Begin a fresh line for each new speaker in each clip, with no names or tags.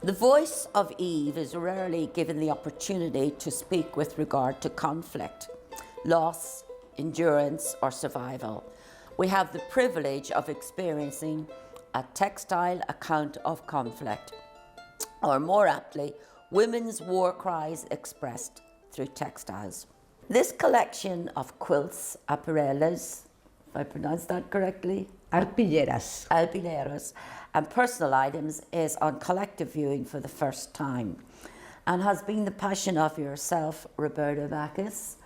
The voice of Eve is rarely given the opportunity to speak with regard to conflict, loss, endurance, or survival. We have the privilege of experiencing a textile account of conflict, or more aptly, women's war cries expressed through textiles. This collection of quilts, apparellas, if I pronounced that correctly?
Alpilleras.
Alpilleras, and personal items is on collective viewing for the first time, and has been the passion of yourself, Roberta Bacic,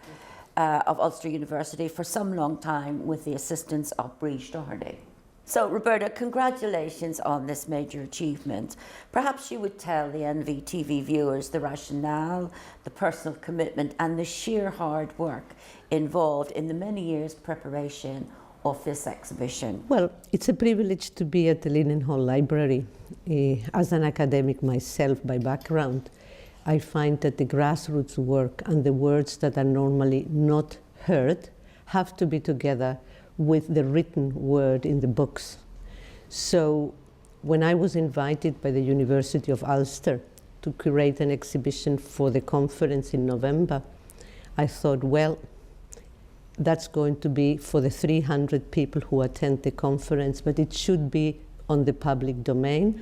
of Ulster University for some long time with the assistance of Brice Doherty. So Roberta, congratulations on this major achievement. Perhaps you would tell the NVTV viewers the rationale, the personal commitment and the sheer hard work involved in the many years preparation of this exhibition.
Well, it's a privilege to be at the Linen Hall Library. As an academic myself by background, I find that the grassroots work and the words that are normally not heard have to be together with the written word in the books. So when I was invited by the University of Ulster to curate an exhibition for the conference in November, I thought, well, that's going to be for the 300 people who attend the conference, but it should be on the public domain.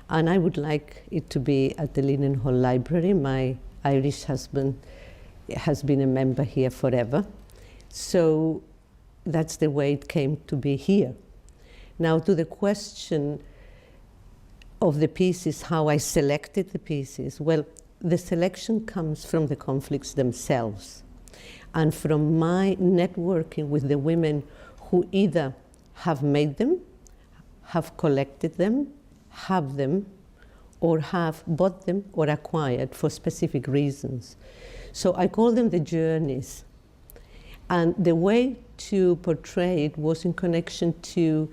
And I would like it to be at the Linen Hall Library. My Irish husband has been a member here forever. So that's the way it came to be here. Now to the question of the pieces, how I selected the pieces. Well, the selection comes from the conflicts themselves and from my networking with the women who either have made them, have collected them, have them, or have bought them or acquired for specific reasons. So I call them the journeys. And the way to portray it was in connection to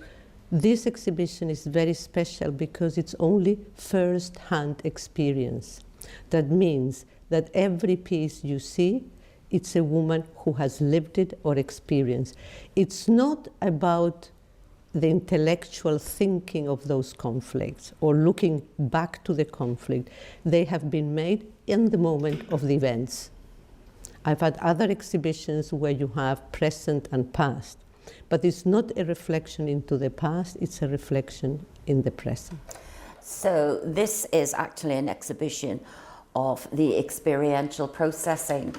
this exhibition is very special because it's only first-hand experience. That means that every piece you see, it's a woman who has lived it or experienced. It's not about the intellectual thinking of those conflicts or looking back to the conflict. They have been made in the moment of the events. I've had other exhibitions where you have present and past, but it's not a reflection into the past, it's a reflection in the present.
So this is actually an exhibition of the experiential processing.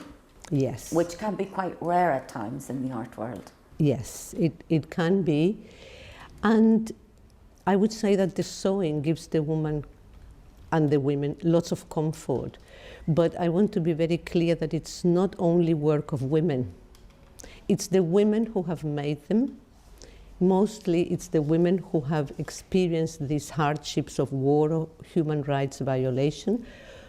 Yes.
Which can be quite rare at times in the art world.
Yes, it can be. And I would say that the sewing gives the woman and the women lots of comfort. But I want to be very clear that it's not only work of women. It's the women who have made them. Mostly it's the women who have experienced these hardships of war or human rights violation,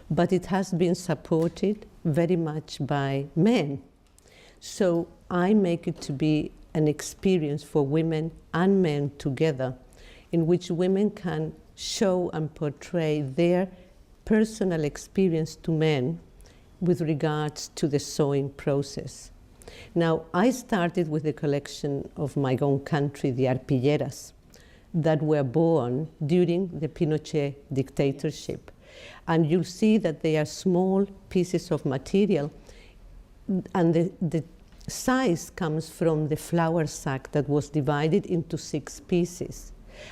but it has been supported very much by men. So I make it to be an experience for women and men together in which women can show and portray their personal experience to men with regards to the sewing process. Now, I started with a collection of my own country, the arpilleras, that were born during the Pinochet dictatorship. And you'll see that they are small pieces of material, and the size comes from the flour sack that was divided into 6 pieces.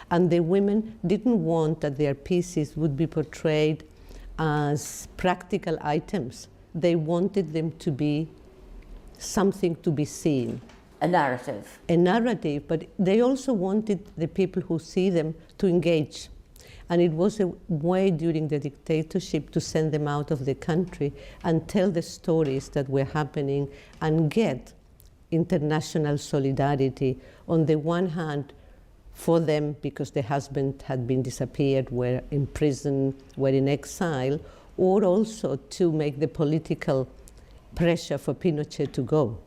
And the women didn't want that their pieces would be portrayed as practical items. They wanted them to be something to be seen.
A narrative.
A narrative, but they also wanted the people who see them to engage. And it was a way during the dictatorship to send them out of the country and tell the stories that were happening and get international solidarity. On the one hand, for them, because the husband had been disappeared, were in prison, were in exile, or also to make the political pressure for Pinochet to go.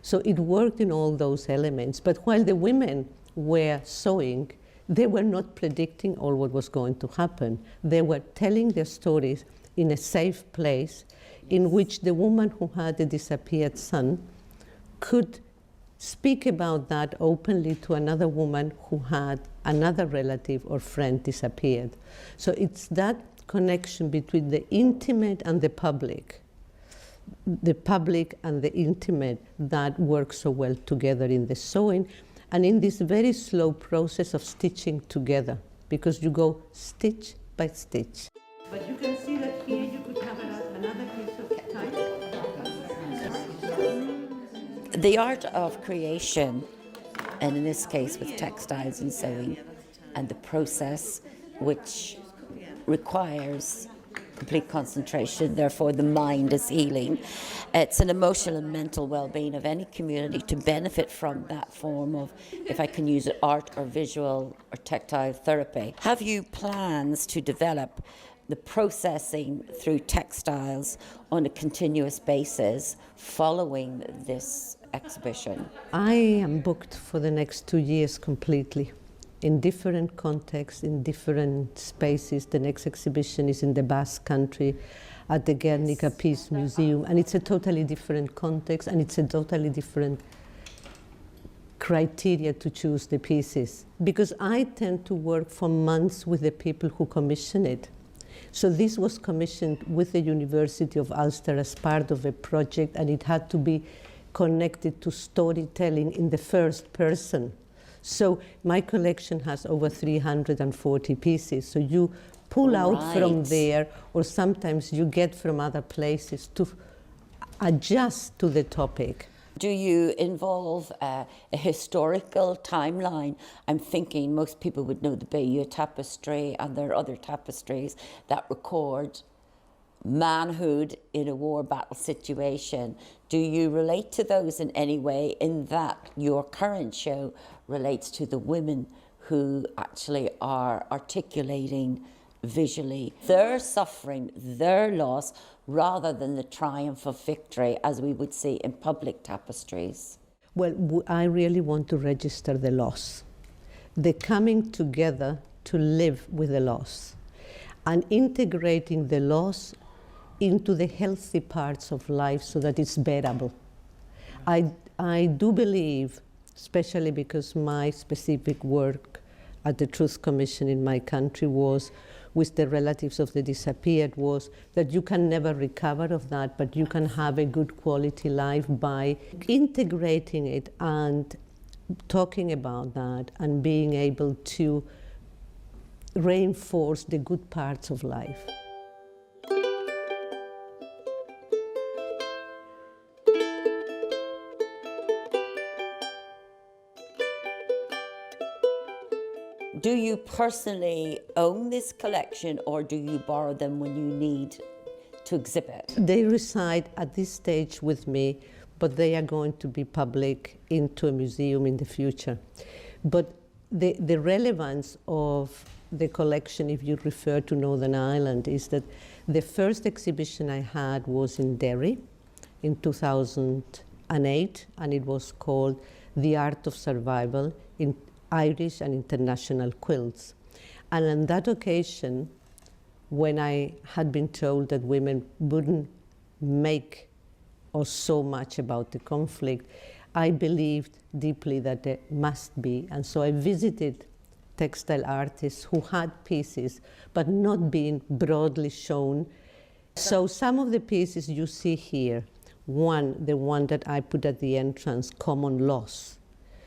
So it worked in all those elements. But while the women were sewing, they were not predicting all what was going to happen. They were telling their stories in a safe place in which the woman who had a disappeared son could speak about that openly to another woman who had another relative or friend disappeared. So it's that connection between the intimate and the public and the intimate, that works so well together in the sewing and in this very slow process of stitching together, because you go stitch by stitch. But you can see that here you could have another piece of type.
The art of creation, and in this case with textiles and sewing, and the process which requires complete concentration, therefore the mind is healing. It's an emotional and mental well-being of any community to benefit from that form of, if I can use it, art or visual or tactile therapy. Have you plans to develop the processing through textiles on a continuous basis following this exhibition?
I am booked for the next 2 years completely, in different contexts, in different spaces. The next exhibition is in the Basque Country at the Guernica Peace Museum, and it's a totally different context, and it's a totally different criteria to choose the pieces, because I tend to work for months with the people who commission it. So this was commissioned with the University of Ulster as part of a project, and it had to be connected to storytelling in the first person. So my collection has over 340 pieces. So you pull out from there, or sometimes you get from other places to adjust to the topic.
Do you involve a historical timeline? I'm thinking most people would know the Bayeux tapestry, and there are other tapestries that record manhood in a war battle situation. Do you relate to those in any way, in that your current show relates to the women who actually are articulating visually their suffering, their loss, rather than the triumph of victory as we would see in public tapestries?
Well, I really want to register the loss, the coming together to live with the loss, and integrating the loss into the healthy parts of life so that it's bearable. I do believe, especially because my specific work at the Truth Commission in my country was with the relatives of the disappeared, was that you can never recover of that, but you can have a good quality life by integrating it and talking about that and being able to reinforce the good parts of life.
Do you personally own this collection, or do you borrow them when you need to exhibit?
They reside at this stage with me, but they are going to be public into a museum in the future. But the relevance of the collection, if you refer to Northern Ireland, is that the first exhibition I had was in Derry in 2008, and it was called The Art of Survival in Irish and International Quilts. And on that occasion, when I had been told that women wouldn't make or so much about the conflict, I believed deeply that there must be. And so I visited textile artists who had pieces, but not being broadly shown. So some of the pieces you see here, the one that I put at the entrance, Common Loss.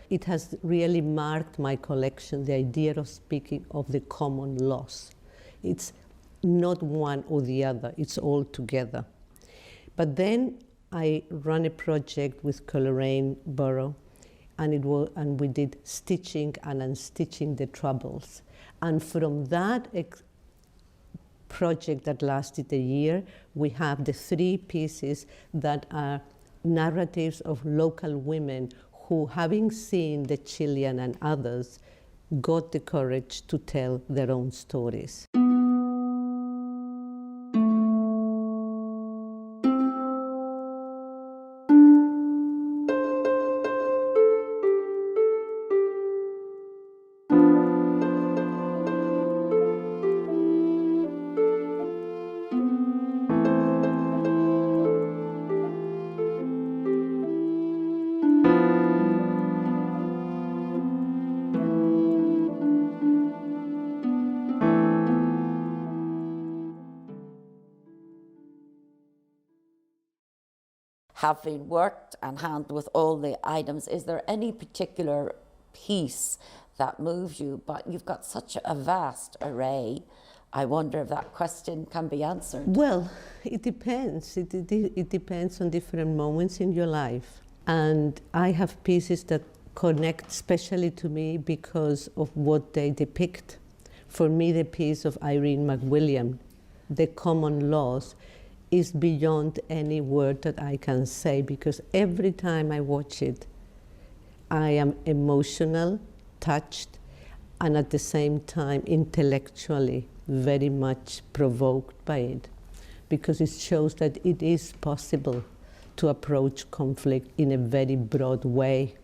It has really marked my collection, the idea of speaking of the common loss. It's not one or the other, it's all together. But then I ran a project with Coleraine Borough, and we did stitching and unstitching the troubles. And from that project that lasted a year, we have the 3 pieces that are narratives of local women who, having seen the Chilean and others, got the courage to tell their own stories.
having worked and handled with all the items, is there any particular piece that moves you? But you've got such a vast array. I wonder if that question can be answered.
Well, it depends. It depends on different moments in your life. And I have pieces that connect especially to me because of what they depict. For me, the piece of Irene McWilliam, The Common Laws, is beyond any word that I can say, because every time I watch it, I am emotional, touched, and at the same time intellectually very much provoked by it, because it shows that it is possible to approach conflict in a very broad way,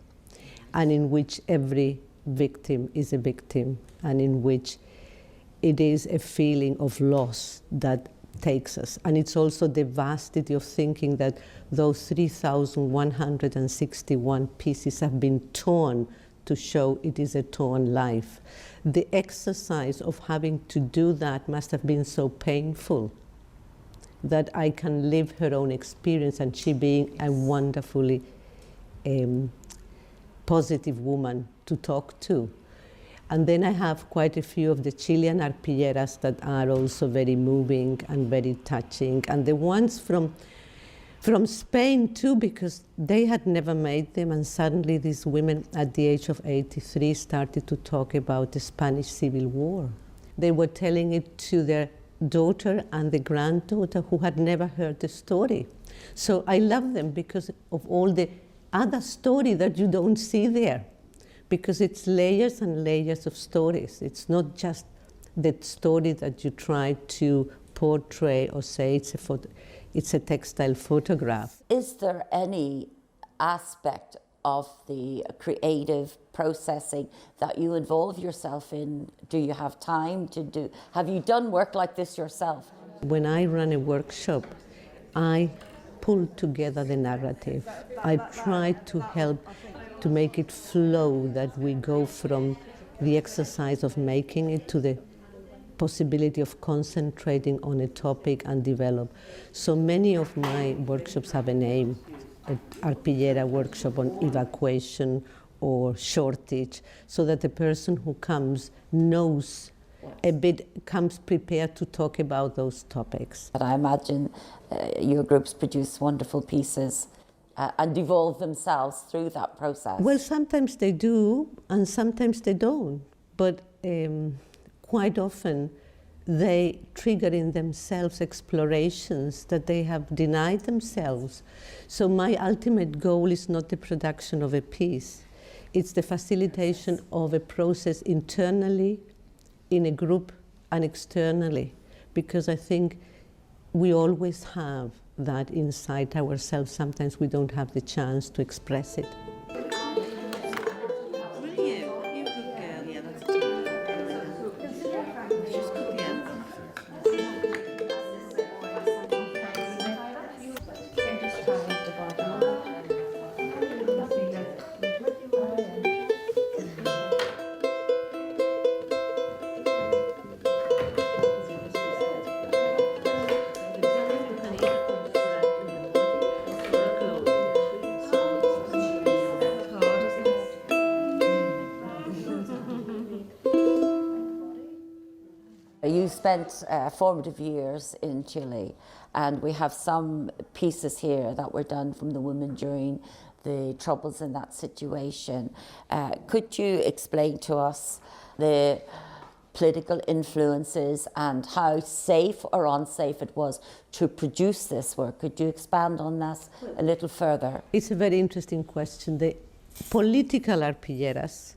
and in which every victim is a victim, and in which it is a feeling of loss that takes us. And it's also the vastity of thinking that those 3,161 pieces have been torn to show it is a torn life. The exercise of having to do that must have been so painful that I can live her own experience, and she being a wonderfully positive woman to talk to. And then I have quite a few of the Chilean arpilleras that are also very moving and very touching. And the ones from Spain too, because they had never made them, and suddenly these women at the age of 83 started to talk about the Spanish Civil War. They were telling it to their daughter and the granddaughter who had never heard the story. So I love them because of all the other story that you don't see there, because it's layers and layers of stories. It's not just that story that you try to portray or say it's a textile photograph.
Is there any aspect of the creative processing that you involve yourself in? Do you have time to do? Have you done work like this yourself?
When I run a workshop, I pull together the narrative. I try to help to make it flow, that we go from the exercise of making it to the possibility of concentrating on a topic and develop. So many of my workshops have a name, an arpillera workshop on evacuation or shortage, so that the person who comes knows a bit, comes prepared to talk about those topics.
But I imagine your groups produce wonderful pieces and evolve themselves through that process.
Well, sometimes they do, and sometimes they don't. But quite often, they trigger in themselves explorations that they have denied themselves. So my ultimate goal is not the production of a piece. It's the facilitation of a process internally, in a group, and externally. Because I think we always have that inside ourselves. Sometimes we don't have the chance to express it.
You spent formative years in Chile, and we have some pieces here that were done from the women during the troubles in that situation. Could you explain to us the political influences and how safe or unsafe it was to produce this work? Could you expand on that a little further?
It's a very interesting question. The political arpilleras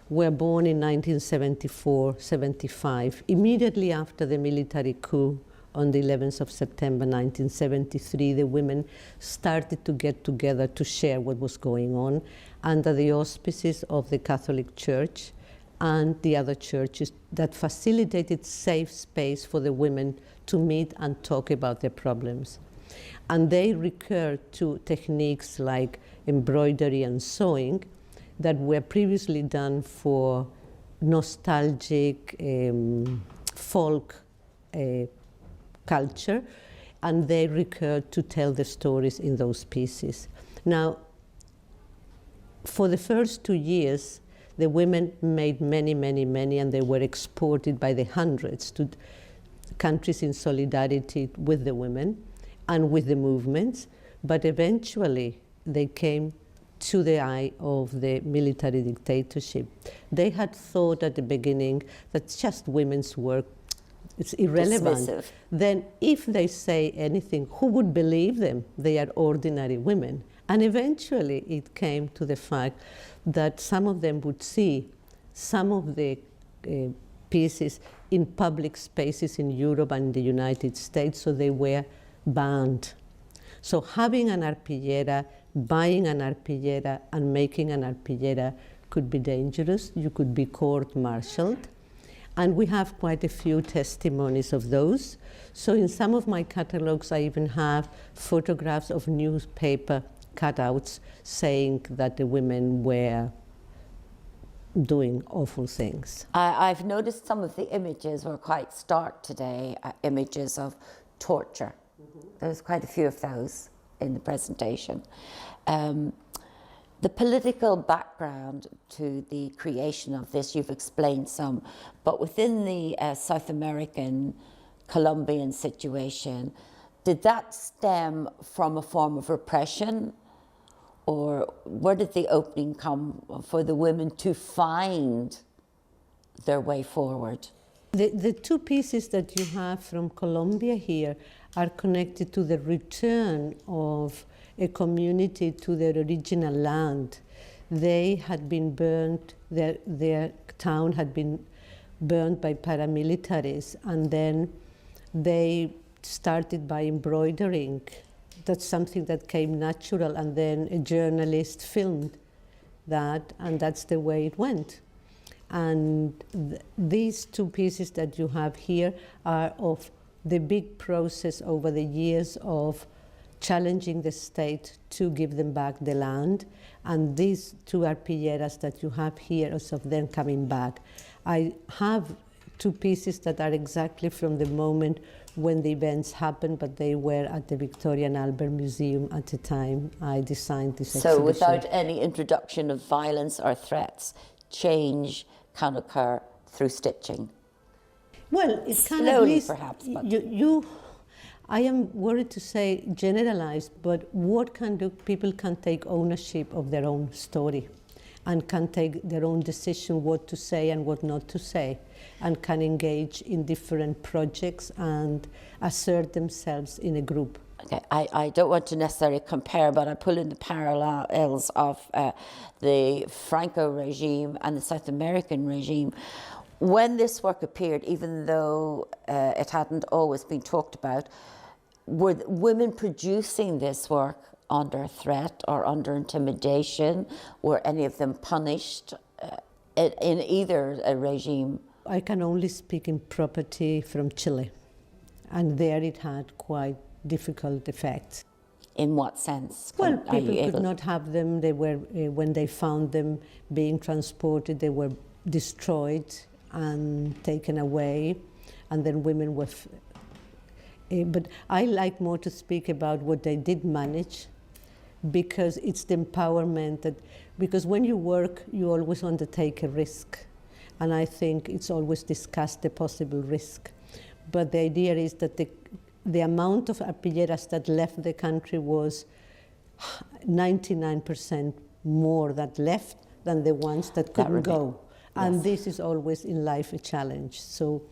were born in 1974-75, immediately after the military coup on the 11th of September 1973. The women started to get together to share what was going on under the auspices of the Catholic Church and the other churches that facilitated safe space for the women to meet and talk about their problems. And they recurred to techniques like embroidery and sewing that were previously done for nostalgic folk culture, and they recurred to tell the stories in those pieces. Now, for the first 2 years, the women made many, many, many, and they were exported by the hundreds to countries in solidarity with the women and with the movements, but eventually they came to the eye of the military dictatorship. They had thought at the beginning that just women's work, it's irrelevant.
Dismissive.
Then if they say anything, who would believe them? They are ordinary women. And eventually it came to the fact that some of them would see some of the pieces in public spaces in Europe and the United States, so they were banned. So having an arpillera, buying an arpillera, and making an arpillera could be dangerous. You could be court-martialed. And we have quite a few testimonies of those. So in some of my catalogs, I even have photographs of newspaper cutouts saying that the women were doing awful things.
I've noticed some of the images were quite stark today, images of torture. There's quite a few of those in the presentation. The political background to the creation of this, you've explained some, but within the South American, Colombian situation, did that stem from a form of repression, or where did the opening come for the women to find their way forward?
The two pieces that you have from Colombia here are connected to the return of a community to their original land. They had been burned, their town had been burned by paramilitaries, and then they started by embroidering. That's something that came natural, and then a journalist filmed that, and that's the way it went. And these two pieces that you have here are of the big process over the years of challenging the state to give them back the land. And these two arpilleras that you have here is of them coming back. I have two pieces that are exactly from the moment when the events happened, but they were at the Victoria and Albert Museum at the time I designed this exhibition.
So without any introduction of violence or threats, change can occur through stitching?
Well, it can
slowly,
at least,
perhaps. But
I am worried to say generalized, but what can do? People can take ownership of their own story, and can take their own decision what to say and what not to say, and can engage in different projects and assert themselves in a group.
Okay, I don't want to necessarily compare, but I pull in the parallels of the Franco regime and the South American regime. When this work appeared, even though it hadn't always been talked about, were women producing this work under threat or under intimidation? Were any of them punished in either a regime?
I can only speak in property from Chile, and there it had quite difficult effects.
In what sense?
Well, people could not have them. They were, when they found them being transported, they were destroyed and taken away, and then women were. But I like more to speak about what they did manage, because it's the empowerment that, because when you work, you always undertake a risk, and I think it's always discussed the possible risk. But the idea is that the amount of arpilleras that left the country was 99% more that left than the ones that couldn't go. And
yes.
This is always in life a challenge. So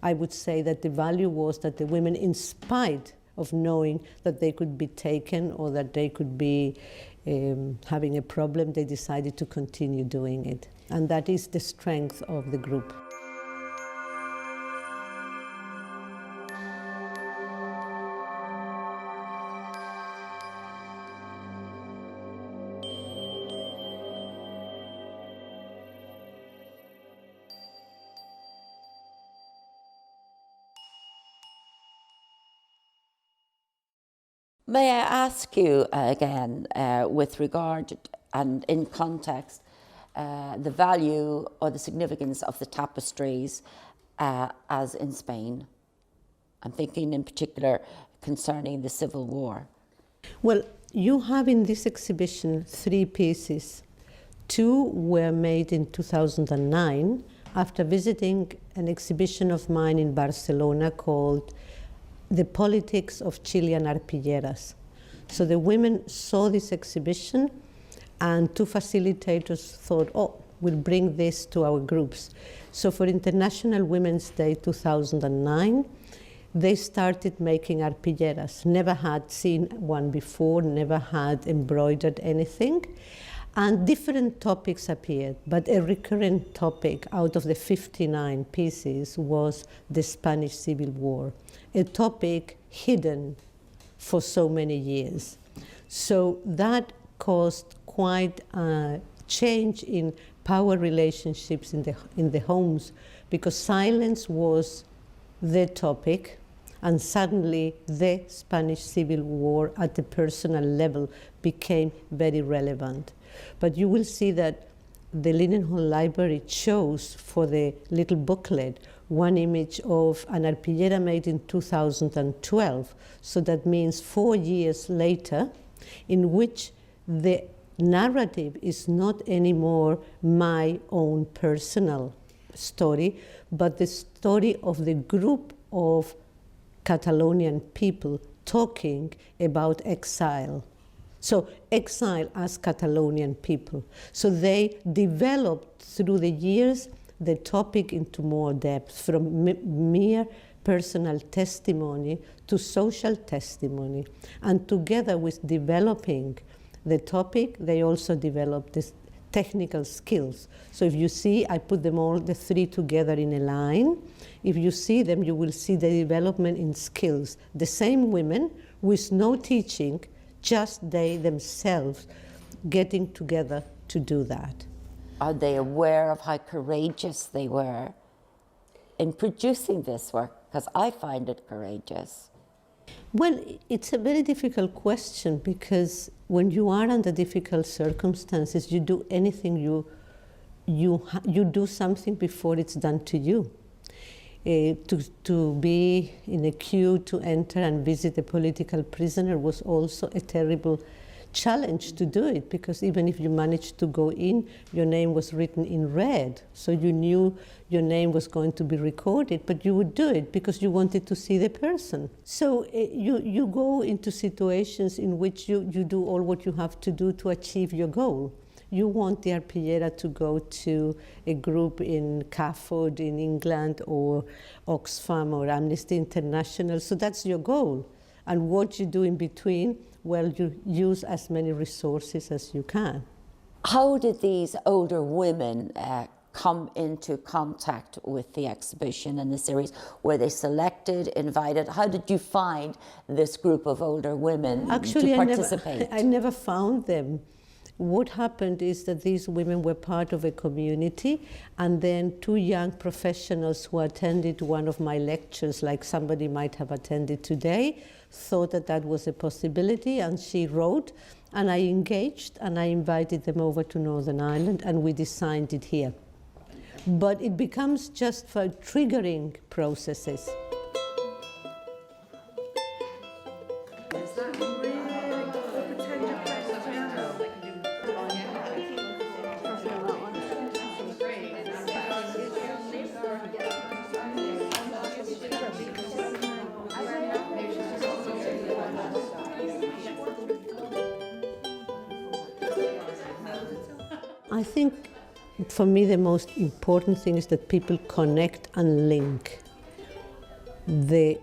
I would say that the value was that the women, in spite of knowing that they could be taken or that they could be having a problem, they decided to continue doing it. And that is the strength of the group.
May I ask you again, with regard and in context, the value or the significance of the tapestries as in Spain? I'm thinking in particular concerning the Civil War?
Well, you have in this exhibition 3 pieces. 2 were made in 2009 after visiting an exhibition of mine in Barcelona called The Politics of Chilean Arpilleras. So the women saw this exhibition, and 2 facilitators thought, oh, we'll bring this to our groups. So for International Women's Day 2009, they started making arpilleras. Never had seen one before, never had embroidered anything. And different topics appeared, but a recurrent topic out of the 59 pieces was the Spanish Civil War, a topic hidden for so many years. So that caused quite a change in power relationships in the homes, because silence was the topic, and suddenly the Spanish Civil War at the personal level became very relevant. But you will see that the Linen Hall Library chose for the little booklet one image of an arpillera made in 2012. So that means 4 years later, in which the narrative is not anymore my own personal story, but the story of the group of Catalonian people talking about exile. So exile as Catalonian people. So they developed through the years the topic into more depth, from mere personal testimony to social testimony. And together with developing the topic, they also developed this technical skills. So if you see, I put them all, the 3 together in a line. If you see them, you will see the development in skills. The same women with no teaching, just they themselves getting together to do that.
Are they aware of how courageous they were in producing this work? Because I find it courageous.
Well, it's a very difficult question, because when you are under difficult circumstances, you do anything, you do something before it's done to you. To be in a queue to enter and visit a political prisoner was also a terrible challenge to do it, because even if you managed to go in, your name was written in red, so you knew your name was going to be recorded, but you would do it because you wanted to see the person. So you go into situations in which you do all what you have to do to achieve your goal. You want the arpillera to go to a group in CAFOD in England, or Oxfam or Amnesty International, so that's your goal. And what you do in between, well, you use as many resources as you can.
How did these older women come into contact with the exhibition and the series? Were they selected, invited? How did you find this group of older women to participate?
I never found them. What happened is that these women were part of a community, and then 2 young professionals who attended one of my lectures, like somebody might have attended today, thought that that was a possibility, and she wrote, and I engaged, and I invited them over to Northern Ireland, and we designed it here. But it becomes just for triggering processes. I think for me the most important thing is that people connect and link. The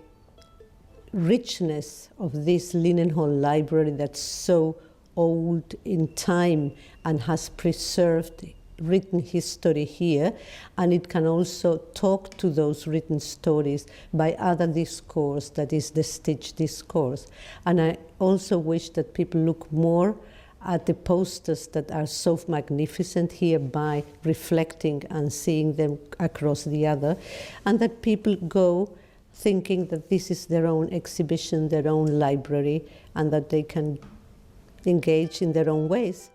richness of this Linen Hall Library that's so old in time and has preserved written history here, and it can also talk to those written stories by other discourse, that is the stitch discourse. And I also wish that people look more at the posters that are so magnificent here by reflecting and seeing them across the other, and that people go thinking that this is their own exhibition, their own library, and that they can engage in their own ways.